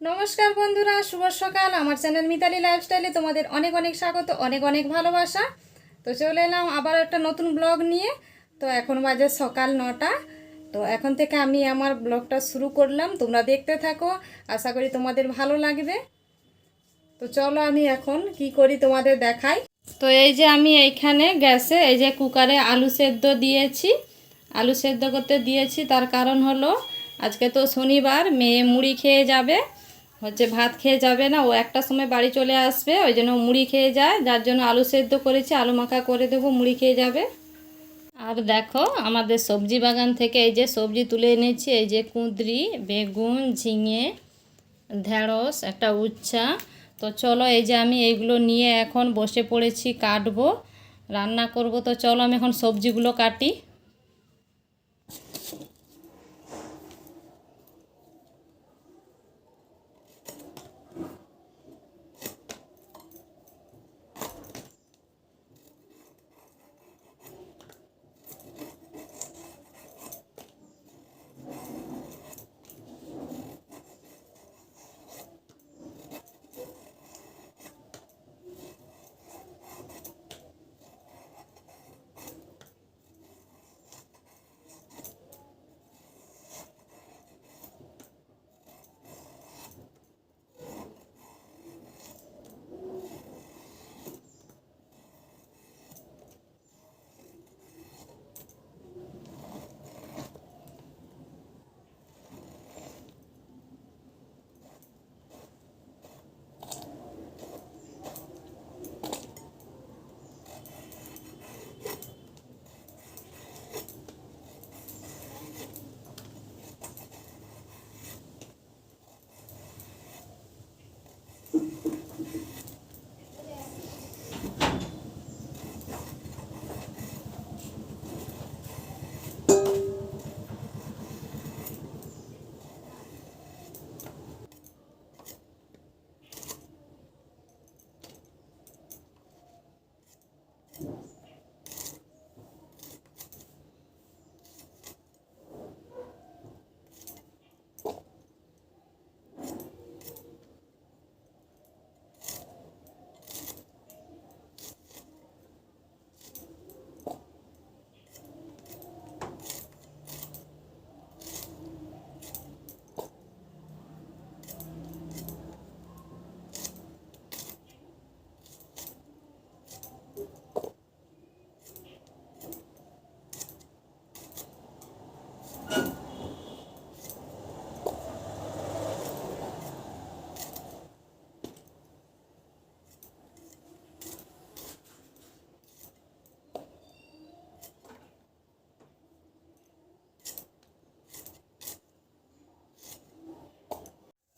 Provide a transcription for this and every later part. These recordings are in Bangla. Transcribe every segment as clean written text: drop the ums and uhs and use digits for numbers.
নমস্কার বন্ধুরা, শুভ সকাল। আমার চ্যানেল মিতালি লাইফস্টাইলে তোমাদের অনেক অনেক স্বাগত, অনেক অনেক ভালোবাসা। তো চলে এলাম আবার একটা নতুন ব্লগ নিয়ে। তো এখন বাজে সকাল 9টা। তো এখন থেকে আমি আমার ব্লগটা শুরু করলাম, তোমরা দেখতে থাকো, আশা করি তোমাদের ভালো লাগবে। তো চলো আমি এখন কি করি তোমাদের দেখাই। তো এই যে আমি এইখানে গ্যাসে এই যে কুকারে আলু সেদ্ধ দিয়েছি, আলু সেদ্ধ করতে দিয়েছি। তার কারণ হলো আজকে তো শনিবার, মেয়ে মুড়ি খেয়ে যাবে, ভাত খেয়ে যাবে না। ও একটা সময় বাড়ি চলে আসবে, ওই জন্য মুড়ি খেয়ে যায়, যার জন্য আলু সেদ্ধ করেছি, আলু মাখা করে দেবো, মুড়ি খেয়ে যাবে। আর দেখো আমাদের সবজি বাগান থেকে এই যে সবজি তুলে এনেছি, এই যে কুঁদরি, বেগুন, ঝিঙে, ঢেঁড়স, একটা উচ্ছা। তো চলো এই যে আমি এইগুলো নিয়ে এখন বসে পড়েছি, কাটবো, রান্না করব। তো চলো আমি এখন সবজিগুলো কাটি।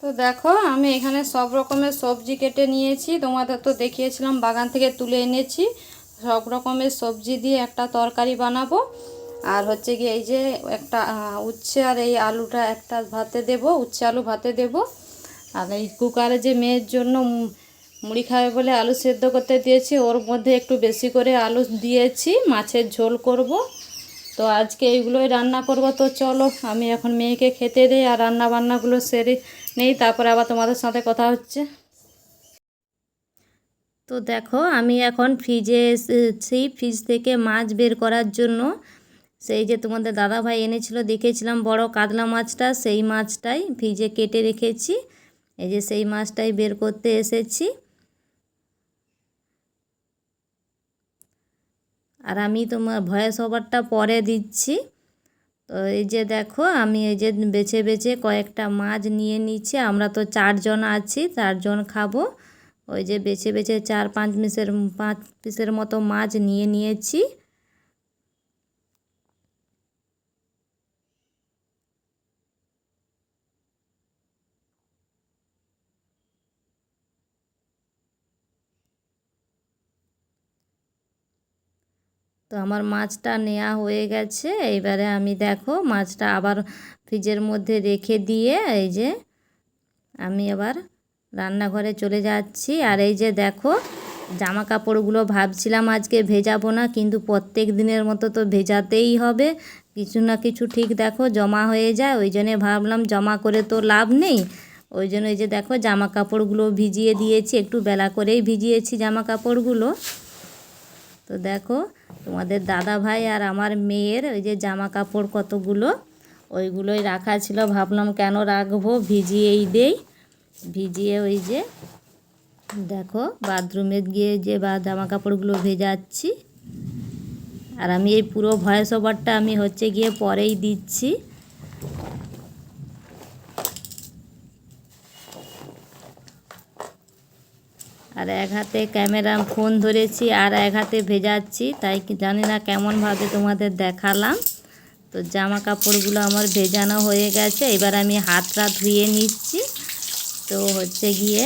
তো দেখো আমি এখানে সব রকমের সবজি কেটে নিয়েছি, তোমাদের তো দেখিয়েছিলাম বাগান থেকে তুলে এনেছি। সব রকমের সবজি দিয়ে একটা তরকারি বানাবো। আর গিয়ে এই যে একটা উচ্ছে আর এই আলুটা একটা ভাতে দেব, উচ্ছে আলু ভাতে দেব। আর এই কুকারে যে মেয়ের জন্য মুড়ি খাবে বলে আলু সেদ্ধ করতে দিয়েছি, ওর মধ্যে একটু বেশি করে আলু দিয়েছি, মাছের ঝোল করব। তো আজকে এইগুলোই রান্না করব। তো চলো আমি এখন মেয়েকে খেতে দিই আর রান্না বান্নাগুলো সেরে নেই, তারপরে আবার তোমাদের সাথে কথা হচ্ছে। তো দেখো আমি এখন ফ্রিজে এসেছি, ফ্রিজ থেকে মাছ বের করার জন্য। সেই যে তোমাদের দাদাভাই এনেছিল, দেখেছিলাম বড় কাতলা মাছটা, সেই মাছটাই ফ্রিজে কেটে রেখেছি। এই যে সেই মাছটাই বের করতে এসেছি। আর আমি তোমার ভয়েস ওভারটা পরে দিচ্ছি। তো এই যে দেখো আমি এই যে বেছে বেছে কয়েকটা মাছ নিয়ে নিচ্ছি, আমরা তো 4জন আছি, 4জন খাবো। ওই যে বেছে বেছে 5 পিসের মতো মাছ নিয়ে নিয়েছি। তো আমার মাছটা নেওয়া হয়ে গেছে। এইবারে আমি দেখো মাছটা আবার ফ্রিজের মধ্যে রেখে দিয়ে এই যে আমি আবার রান্নাঘরে চলে যাচ্ছি। আর এই যে দেখো জামা কাপড়গুলো ভাবছিলাম আজকে ভেজাবো না, কিন্তু প্রত্যেক দিনের মতো তো ভেজাতেই হবে, কিছু না কিছু ঠিক দেখো জমা হয়ে যায়। ওই জন্যে ভাবলাম জমা করে তো লাভ নেই, ওই জন্য এই যে দেখো জামা কাপড়গুলো ভিজিয়ে দিয়েছি, একটু বেলা করেই ভিজিয়েছি জামা কাপড়গুলো। তো দেখো তোমাদের দাদা ভাই আর আমার মেয়ের ওই যে জামা কাপড় কতগুলো, ওইগুলোই রাখা ছিল, ভাবলাম কেন রাখবো, ভিজিয়েই দেই। ভিজিয়ে ওই যে দেখো বাথরুমে গিয়ে যে জামা কাপড়গুলো ভেজাচ্ছি। আর আমি এই পুরো ভয়েস ওভারটা আমি হচ্ছে গিয়ে পরেই দিচ্ছি। আর এক হাতে ক্যামেরা ফোন ধরেছি আর এক হাতে ভেজাচ্ছি, তাই জানি না কেমনভাবে তোমাদের দেখালাম। তো জামা কাপড়গুলো আমার ভেজানো হয়ে গেছে, এবার আমি হাতটা ধুয়ে নিচ্ছি। তো হচ্ছে গিয়ে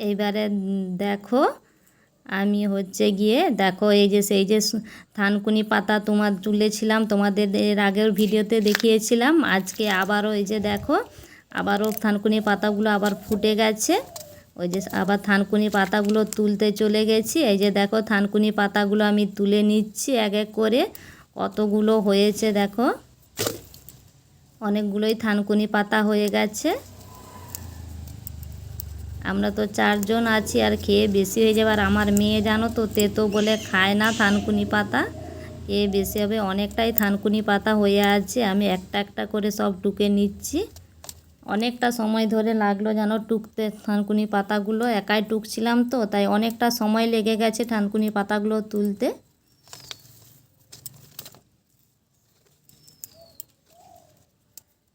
এইবারে দেখো আমি হচ্ছে গিয়ে দেখো এই যে সেই যে থানকুনি পাতা তোমার তুলেছিলাম, তোমাদের এর আগের ভিডিওতে দেখিয়েছিলাম। আজকে আবারও এই যে দেখো আবারও থানকুনি পাতাগুলো আবার ফুটে গেছে। ওই যে আবার থানকুনি পাতাগুলো তুলতে চলে গেছি। এই যে দেখো থানকুনি পাতাগুলো আমি তুলে নিচ্ছি এক এক করে। কতগুলো হয়েছে দেখো, অনেকগুলোই থানকুনি পাতা হয়ে গেছে। আমরা তো 4 জন আছি, আর খেয়ে বেশি হয়ে যাবে। আর আমার মেয়ে জানো তো তেতো বলে খায় না থানকুনি পাতা, খেয়ে বেশি হবে। অনেকটাই থানকুনি পাতা হয়ে আছে, আমি একটা একটা করে সব টুকে নিচ্ছি। অনেকটা সময় ধরে লাগলো জানো টুকতে থানকুনি পাতাগুলো, একাই টুকছিলাম তো, তাই অনেকটা সময় লেগে গেছে থানকুনি পাতাগুলো তুলতে।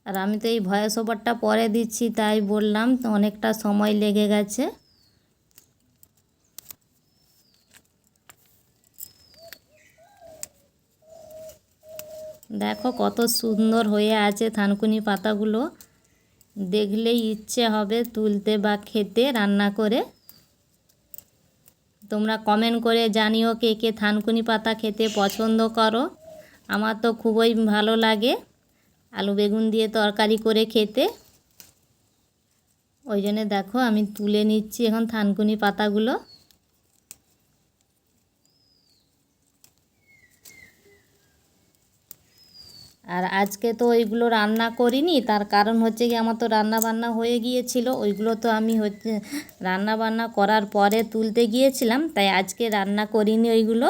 আর আমি তো এই ভয়েস ওভারটা পরে দিচ্ছি, তাই বললাম তো অনেকটা সময় লেগে গেছে। দেখো কত সুন্দর হয়ে আছে থানকুনি পাতাগুলো, দেখলেই ইচ্ছে হবে তুলতে বা খেতে, রান্না করে। তোমরা কমেন্ট করে জানিও কে কে থানকুনি পাতা খেতে পছন্দ করো। আমার তো খুবই ভালো লাগে আলু বেগুন দিয়ে তরকারি করে খেতে। ওই জন্য দেখো আমি তুলে নিচ্ছি এখন থানকুনি পাতাগুলো। আর আজকে তো ওইগুলো রান্না করিনি, তার কারণ হচ্ছে কি আমার তো রান্না বান্না হয়ে গিয়েছিল, ওইগুলো তো আমি হচ্ছে রান্না বান্না করার পরে তুলতে গিয়েছিলাম, তাই আজকে রান্না করিনি ওইগুলো।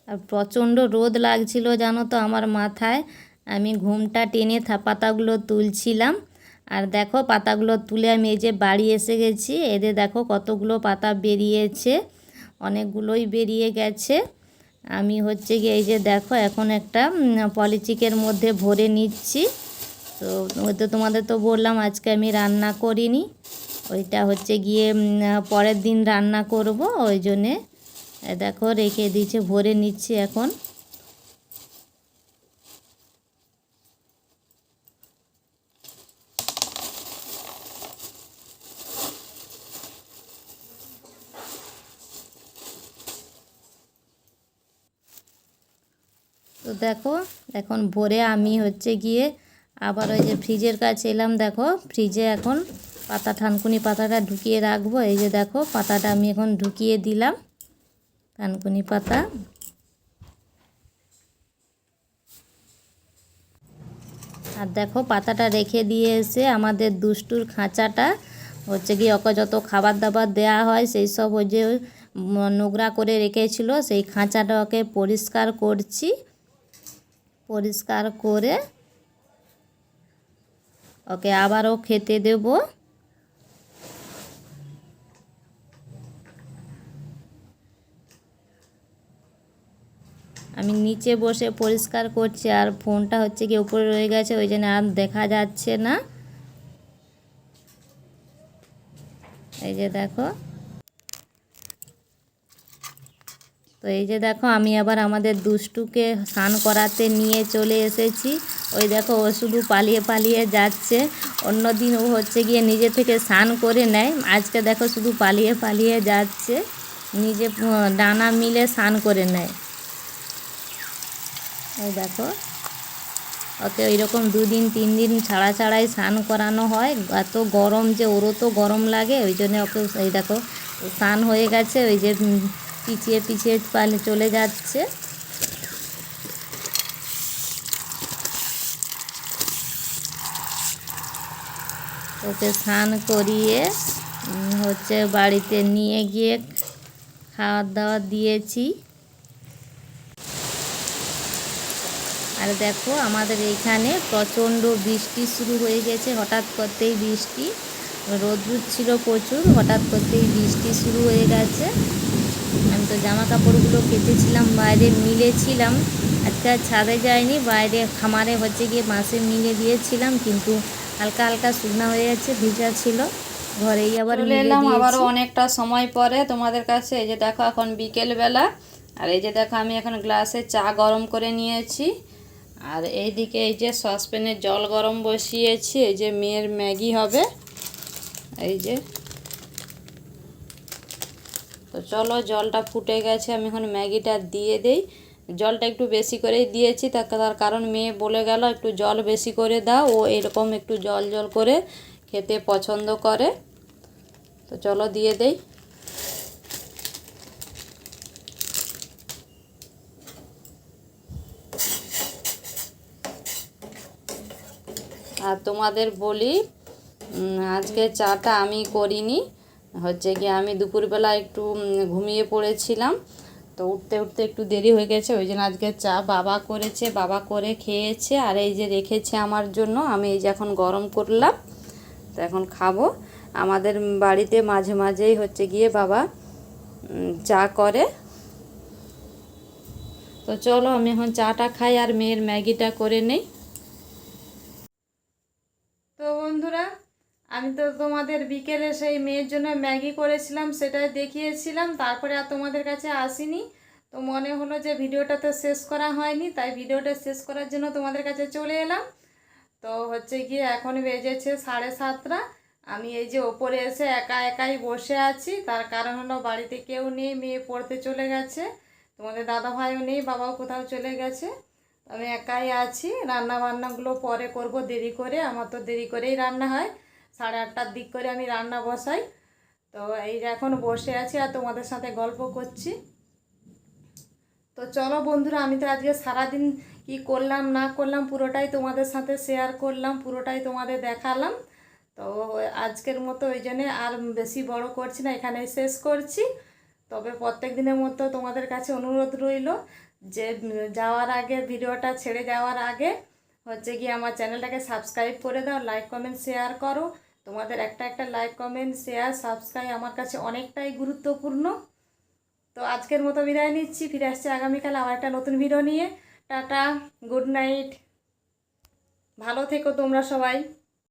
আর প্রচণ্ড রোদ লাগছিল জানো তো আমার মাথায়, আমি ঘুমটা টেনে পাতাগুলো তুলছিলাম। আর দেখো পাতাগুলো তুলে আমি এই যে বাড়ি এসে গেছি, এদের দেখো কতগুলো পাতা বেরিয়েছে, অনেকগুলোই বেরিয়ে গেছে। আমি হচ্ছে গিয়ে এই যে দেখো এখন একটা পলিথিনের মধ্যে ভরে নিচ্ছি। তো ওই তো তোমাদের তো বললাম আজকে আমি রান্না করিনি, ওইটা হচ্ছে গিয়ে পরের দিন রান্না করব, ওই জন্যে দেখো রেখে দিয়েছে, ভরে নিচ্ছি এখন। তো দেখো এখন ভরে আমি হচ্ছে গিয়ে আবার ওই যে ফ্রিজের কাছে এলাম। দেখো ফ্রিজে এখন পাতা থানকুনি পাতাটা ঢুকিয়ে রাখবো। এই যে দেখো পাতাটা আমি এখন ঢুকিয়ে দিলাম, থানকুনি পাতা। আর দেখো পাতাটা রেখে দিয়ে এসে আমাদের দুষ্টুর খাঁচাটা হচ্ছে গিয়ে ওকে যত খাবার দাবার দেওয়া হয় সেই সব ওই যে নোংরা করে রেখেছিল, সেই খাঁচাটা ওকে পরিষ্কার করছি। পরিষ্কার করে ওকে আবারও খেতে দেব। আমি নিচে বসে পরিষ্কার করছি, আর ফোনটা হচ্ছে কি উপরে রয়ে গেছে, ওই জন্য আর দেখা যাচ্ছে না। এই যে দেখো, তো এই যে দেখো আমি আবার আমাদের দুষ্টুকে স্নান করাতে নিয়ে চলে এসেছি। ওই দেখো ও শুধু পালিয়ে পালিয়ে যাচ্ছে, অন্যদিন ও হচ্ছে গিয়ে নিজে থেকে স্নান করে নেয়, আজকে দেখো শুধু পালিয়ে পালিয়ে যাচ্ছে, নিজে ডানা মিলে স্নান করে নেয়। ওই দেখো ওকে ওইরকম 2-3 দিন ছাড়া ছাড়াই স্নান করানো হয়। এত গরম যে ওরও তো গরম লাগে, ওই জন্য ওকে এই দেখো স্নান হয়ে গেছে, ওই যে পিছিয়ে পিছিয়ে চলে যাচ্ছে। ওকে স্নান করিয়ে হচ্ছে বাড়িতে নিয়ে গিয়ে খাওয়ার দাওয়া দিয়েছি। আর দেখো আমাদের এইখানে প্রচণ্ড বৃষ্টি শুরু হয়ে গেছে, হঠাৎ করতেই বৃষ্টি, রোদ্দুর ছিল প্রচুর, হঠাৎ করতেই বৃষ্টি শুরু হয়ে গেছে। আমি তো জামা কাপড়গুলো কেচেছিলাম, বাইরে মিলেছিলাম, আজকে আর ছাদে যাইনি, বাইরে খামারে হচ্ছে গিয়ে বাঁশে মিলে দিয়েছিলাম, কিন্তু হালকা হালকা শুকনা হয়ে যাচ্ছে, ভিজা ছিল, ঘরেই আবার চলে মিলে এলাম দিয়েছি। আবারও অনেকটা সময় পরে তোমাদের কাছে। এই যে দেখো এখন বিকেলবেলা, আর এই যে দেখো আমি এখন গ্লাসে চা গরম করে নিয়েছি, আর এইদিকে এই যে সসপ্যানে জল গরম বসিয়েছি, এই যে মেয়ের ম্যাগি হবে এই যে। তো চলো জলটা ফুটে গেছে, আমি এখন ম্যাগিটা দিয়ে দেই। জলটা একটু বেশি করেই দিয়েছি, তার কারণ মেয়ে বলে গেল একটু জল বেশি করে দাও, ও এরকম একটু জল জল করে খেতে পছন্দ করে। তো চলো দিয়ে দেই। আর তোমাদের বলি, আজকে চাটা আমি করিনি, হচ্ছে কি আমি দুপুরবেলা একটু ঘুমিয়ে পড়েছিলাম, তো উঠতে উঠতে একটু দেরি হয়ে গেছে, ওই জন্য আজকে চা বাবা করেছে, বাবা করে খেয়েছে, আর এই যে রেখেছে আমার জন্য, আমি এই যে এখন গরম করলাম, তো এখন খাবো। আমাদের বাড়িতে মাঝে মাঝেই হচ্ছে গিয়ে বাবা চা করে। তো চলো আমি এখন চাটা খাই আর মেয়ের ম্যাগিটা করে নেই। তো বন্ধুরা, আমি তো তোমাদের বিকেলে সেই মেয়ের জন্য ম্যাগি করেছিলাম, সেটাই দেখিয়েছিলাম, তারপরে আর তোমাদের কাছে আসিনি। তো মনে হলো যে ভিডিওটা তো শেষ করা হয়নি, তাই ভিডিওটা শেষ করার জন্য তোমাদের কাছে চলে এলাম। তো হচ্ছে গিয়ে এখন বেজেছে 7:30। আমি এই যে ওপরে এসে একা একাই বসে আছি, তার কারণ হলো বাড়িতে কেউ নেই, মেয়ে পড়তে চলে গেছে, তোমাদের দাদা ভাইও নেই, বাবাও কোথাও চলে গেছে, আমি একাই আছি। রান্না বান্নাগুলো পরে করব দেরি করে, আমার তো দেরি করেই রান্না হয়, 8:30টার দিক করে আমি রান্না বসাই। তো এই যে এখন বসে আছি আর তোমাদের সাথে গল্প করছি। তো চলো বন্ধুরা, আমি তো আজকে সারাদিন কি করলাম না করলাম পুরোটাই তোমাদের সাথে শেয়ার করলাম, পুরোটাই তোমাদের দেখালাম। তো আজকের মতো ওই জন্যে আর বেশি বড় করছি না, এখানেই শেষ করছি। তবে প্রত্যেক দিনের মতো তোমাদের কাছে অনুরোধ রইল যে যাওয়ার আগে, ভিডিওটা ছেড়ে যাওয়ার আগে হচ্ছে গিয়ে আমার চ্যানেলটাকে সাবস্ক্রাইব করে দাও, লাইক কমেন্ট শেয়ার করো। তোমাদের একটা একটা লাইক কমেন্ট শেয়ার সাবস্ক্রাইব আমার কাছে অনেকটাই গুরুত্বপূর্ণ। তো আজকের মতো বিদায় নিচ্ছি, ফিরে আসছি আগামীকাল আবার একটা নতুন ভিডিও নিয়ে। টাটা, গুড নাইট, ভালো থেকো তোমরা সবাই।